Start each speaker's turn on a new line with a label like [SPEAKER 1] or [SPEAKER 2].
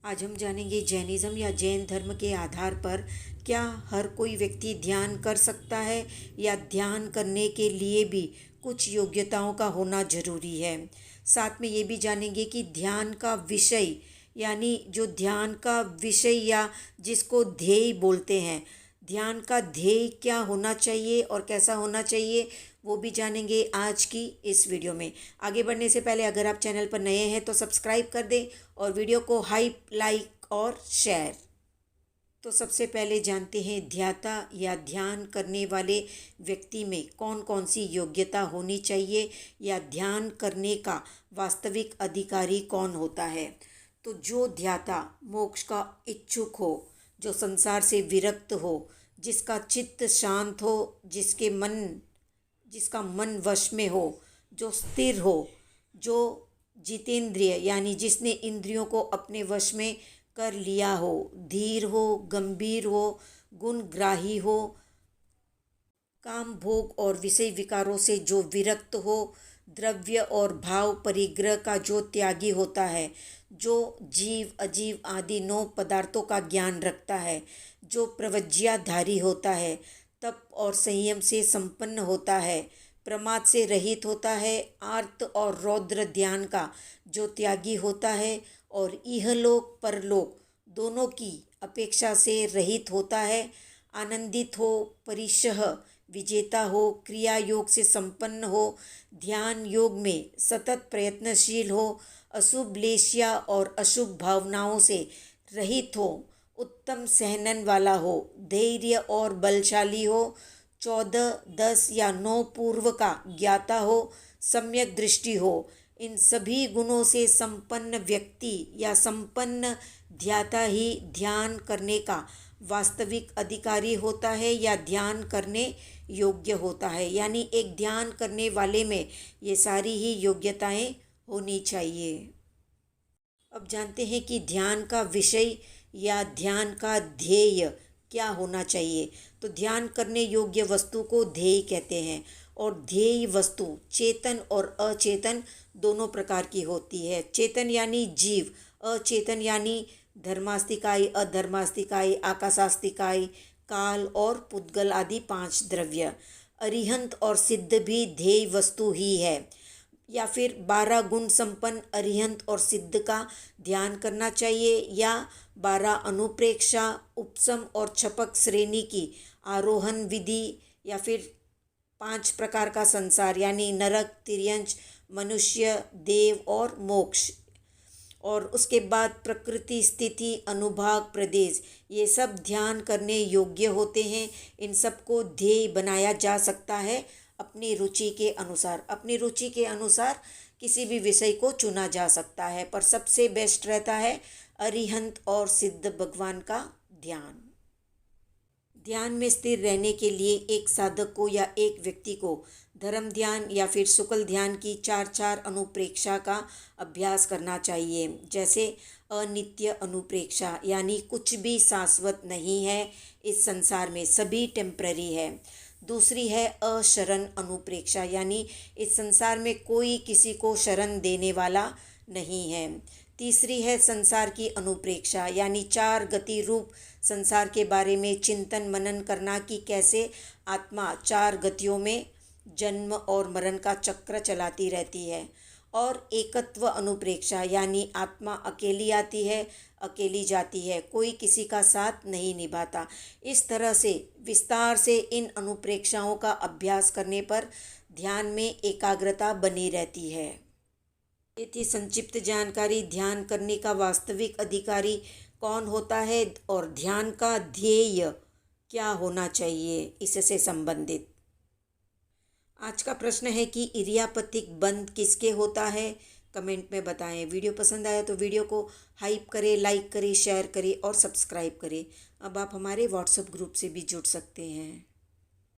[SPEAKER 1] आज हम जानेंगे जैनिज़्म या जैन धर्म के आधार पर क्या हर कोई व्यक्ति ध्यान कर सकता है या ध्यान करने के लिए भी कुछ योग्यताओं का होना ज़रूरी है। साथ में ये भी जानेंगे कि ध्यान का विषय यानी जो ध्यान का विषय या जिसको ध्येय बोलते हैं, ध्यान का ध्येय क्या होना चाहिए और कैसा होना चाहिए, वो भी जानेंगे आज की इस वीडियो में। आगे बढ़ने से पहले अगर आप चैनल पर नए हैं तो सब्सक्राइब कर दें और वीडियो को हाइप, लाइक और शेयर। तो सबसे पहले जानते हैं ध्याता या ध्यान करने वाले व्यक्ति में कौन कौन सी योग्यता होनी चाहिए या ध्यान करने का वास्तविक अधिकारी कौन होता है। तो जो ध्याता मोक्ष का इच्छुक हो, जो संसार से विरक्त हो, जिसका चित्त शांत हो, जिसका मन वश में हो, जो स्थिर हो, जो जितेंद्रिय यानी जिसने इंद्रियों को अपने वश में कर लिया हो, धीर हो, गंभीर हो, गुणग्राही हो, काम भोग और विषय विकारों से जो विरक्त हो, द्रव्य और भाव परिग्रह का जो त्यागी होता है, जो जीव अजीव आदि 9 पदार्थों का ज्ञान रखता है, जो प्रवज्ञाधारी होता है, तप और संयम से संपन्न होता है, प्रमाद से रहित होता है, आर्त और रौद्र ध्यान का जो त्यागी होता है और इहलोक परलोक दोनों की अपेक्षा से रहित होता है, आनंदित हो, परिशः विजेता हो, क्रिया योग से संपन्न हो, ध्यान योग में सतत प्रयत्नशील हो, अशुभ लेशिया और अशुभ भावनाओं से रहित हो, उत्तम सहनन वाला हो, धैर्य और बलशाली हो, 14, 10 या 9 पूर्व का ज्ञाता हो, सम्यक दृष्टि हो, इन सभी गुणों से संपन्न व्यक्ति या संपन्न ध्याता ही ध्यान करने का वास्तविक अधिकारी होता है या ध्यान करने योग्य होता है। यानी एक ध्यान करने वाले में ये सारी ही योग्यताएं होनी चाहिए। अब जानते हैं कि ध्यान का विषय या ध्यान का ध्येय क्या होना चाहिए। तो ध्यान करने योग्य वस्तु को ध्येय कहते हैं और ध्येय वस्तु चेतन और अचेतन दोनों प्रकार की होती है। चेतन यानी जीव, अचेतन यानी धर्मास्तिकाय, अधर्मास्तिकाय, आकाशास्तिकाय, काल और पुद्गल आदि 5 द्रव्य। अरिहंत और सिद्ध भी ध्येय वस्तु ही है। या फिर 12 गुण संपन्न अरिहंत और सिद्ध का ध्ययन करना चाहिए या 12 अनुप्रेक्षा, उपसम और छपक श्रेणी की आरोहण विधि या फिर 5 प्रकार का संसार यानी नरक, तिर्यंच, मनुष्य, देव और मोक्ष, और उसके बाद प्रकृति, स्थिति, अनुभाग, प्रदेश, ये सब ध्यान करने योग्य होते हैं। इन सबको ध्येय बनाया जा सकता है अपनी रुचि के अनुसार। अपनी रुचि के अनुसार किसी भी विषय को चुना जा सकता है, पर सबसे बेस्ट रहता है अरिहंत और सिद्ध भगवान का ध्यान। ध्यान में स्थिर रहने के लिए एक साधक को या एक व्यक्ति को धर्म ध्यान या फिर शुक्ल ध्यान की 4 अनुप्रेक्षा का अभ्यास करना चाहिए। जैसे अनित्य अनुप्रेक्षा यानी कुछ भी शाश्वत नहीं है इस संसार में, सभी टेम्पररी है। दूसरी है अशरण अनुप्रेक्षा यानी इस संसार में कोई किसी को शरण देने वाला नहीं है। तीसरी है संसार की अनुप्रेक्षा यानी 4 गति रूप संसार के बारे में चिंतन मनन करना कि कैसे आत्मा 4 गतियों में जन्म और मरण का चक्र चलाती रहती है। और एकत्व अनुप्रेक्षा यानी आत्मा अकेली आती है, अकेली जाती है, कोई किसी का साथ नहीं निभाता। इस तरह से विस्तार से इन अनुप्रेक्षाओं का अभ्यास करने पर ध्यान में एकाग्रता बनी रहती है। ये थी संक्षिप्त जानकारी ध्यान करने का वास्तविक अधिकारी कौन होता है और ध्यान का ध्येय क्या होना चाहिए इससे संबंधित। आज का प्रश्न है कि इरियापतिक बंध किसके होता है, कमेंट में बताएं। वीडियो पसंद आया तो वीडियो को हाइप करें, लाइक करें, शेयर करें और सब्सक्राइब करें। अब आप हमारे व्हाट्सएप ग्रुप से भी जुड़ सकते हैं।